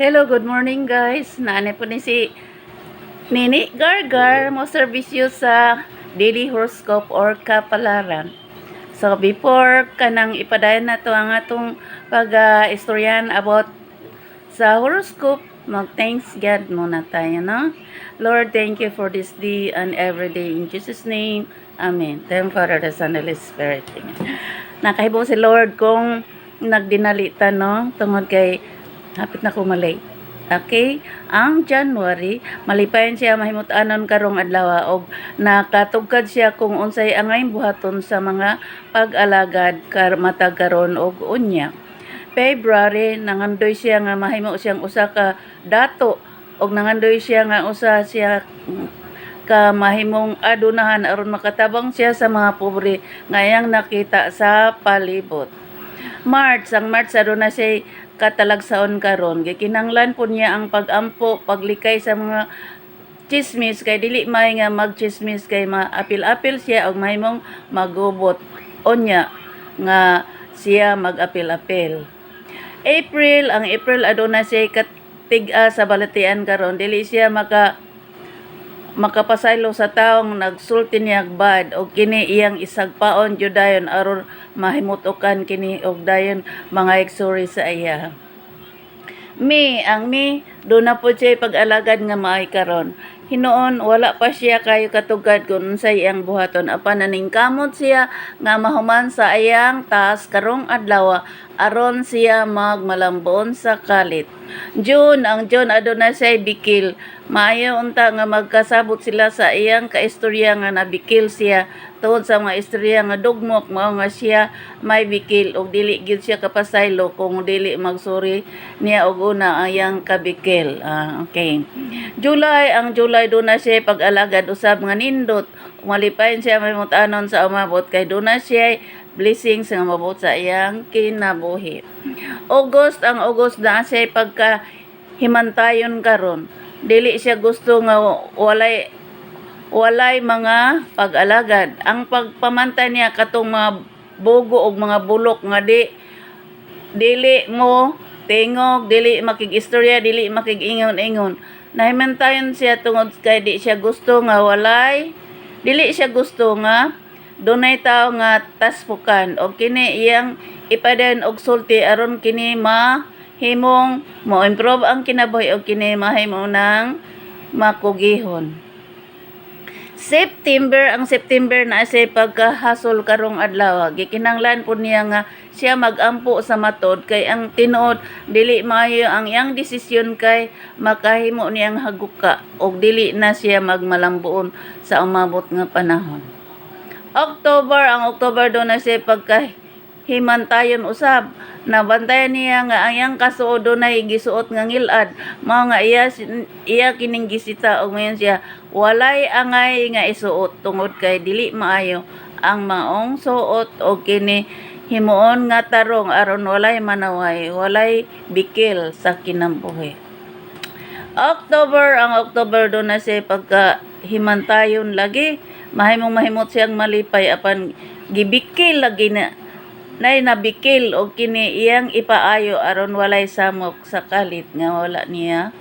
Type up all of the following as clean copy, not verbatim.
Hello, good morning guys. Naanay po ni si Nini Gargar mo serbisyo sa daily horoscope or kapalaran. So before kanang ipadayon na to ang atong pag-istoryan about sa horoscope, mag-thanks God muna tayo, no? Lord, thank you for this day and every day in Jesus' name. Amen. Thank you, Father, the Son, and the Holy Spirit. Amen. Nakahibo si Lord kung nagdinalita, no? Tungod kay hapit na kumalay. Okay? Ang January, malipayon siya mahimut-anon karong adlaw og nakatugkad siya kung unsay angay buhaton sa mga pag-alagad matag karon og unya. February, nangandoy siya nga mahimo siyang usa ka dato og nangandoy siya nga usa siya ka mahimong adunahan aron makatabang siya sa mga pobre ngayang nakita sa palibot. March, ang March aduna siya katalagsaon karon. Gikinanglan po niya ang pagampo, paglikay sa mga chismis kay dili may nga magchismis kay maapil-apil siya og mahimong magubot. Onya nga siya mag-apil-apil. April, ang April aduna siya katiga sa balatian karon. Dili siya makapasaylo sa taong nagsulti niya bad o kini iyang isagpaon judayon aron mahimutukan kini og dayon mga igsuri sa iya. May, ang May, doon na po siya pag-alagad nga maay karon. Hinoon, wala pa siya kayo katugad kung unsay iyang buhaton. Apan naningkamot siya nga mahuman sa iyang taas karong adlaw aron siya magmalambon sa kalit. June, ang June aduna siya bikil. Maayo unta nga magkasabot sila sa iyang kaistorya nga nabikil siya tungod sa mga istorya nga dugmok mao nga siya may bikil og dili gyud siya kapasaylo kung dili magsuri niya og una ang iyang kabikil. Okay. July, ang July doon na siya pag-alagad usab nga nindot. Malipayon siya may mutanon sa umabot kay doon na siya blessings nga mabot sa iyang kinabuhi. August, ang August na siya pagka himantayon karon. Dili siya gusto nga walay mga pag-alagad. Ang pagpamantay niya katong mga bugo og mga bulok nga dili mo tingog, dili makig-istorya, dili makig-ingon-ingon. Nahimantayon siya tungod kay dili siya gusto nga dunay tao nga taspukan o kini iyang ipadayon og sulti aron kini mahimong mo-improve ang kinabuhi o kini mahimo nang makugihon. September, ang September na siya pagkahasol karong adlaw. Gikinanglan po niya nga siya magampo sa matod kay ang tinuod dili maayo ang iyang desisyon kay makahimo niyang haguka og dili na siya magmalambuon sa umabot nga panahon. October, ang October do na siya pagkahimantayon usab. Nabantayan niya nga ang iyang kasuod dunay gisuot nga ngilad. Mao nga iya kining gisita og mayon siya walay angay nga isuot tungod kay dili maayo ang maong suot og kini himuon nga tarong aron walay manaway, walay bikil sa kinabuhi. October, ang October do na siya pagkahimantayon lagi. Mahimot siyang malipay apan gibikil lagi na nabikil og kini iyang ipaayo aron walay samok sa kalit nga wala niya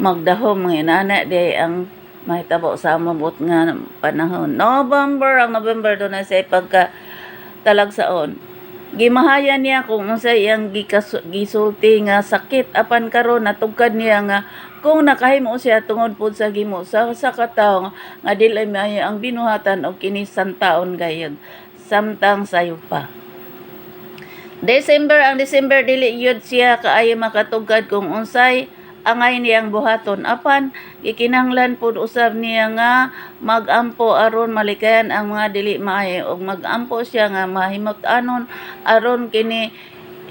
magdahom nga inana day ang mahitabo sa amabot nga panahon. November, ang November do na siya pagka talagsaon. Gimahayan niya kung unsa iyang gisulti nga sakit apan karon natugkad niya nga kung nakahimo siya tungod pud sa gimo sa katawo nga dili maayo ang binuhatan og kini santaon gayud samtang sayo pa. December, ang December dili yun siya kaayo makatugad kung unsay angay niyang buhaton apan gikinahanglan pud usab niya nga magampo aron malikayan ang mga dili maayo og magampo siya nga mahimot-anon aron kini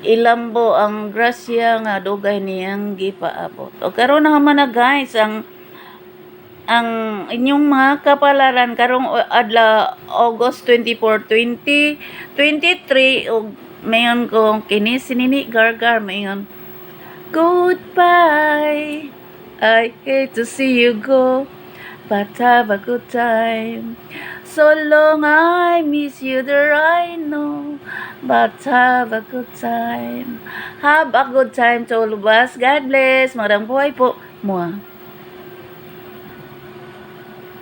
ilambo ang grasya nga dugay niyang gipaabot. O karon na man na guys ang inyong mga kapalaran karong adlaw August 24, 2023 og mayon ko kini si Nini Gargar mayon. Goodbye, I hate to see you go. but have a good time. So long I miss you there I know, but have a good time. Have a good time to all of us. God bless. Magandang buhay po. Mua.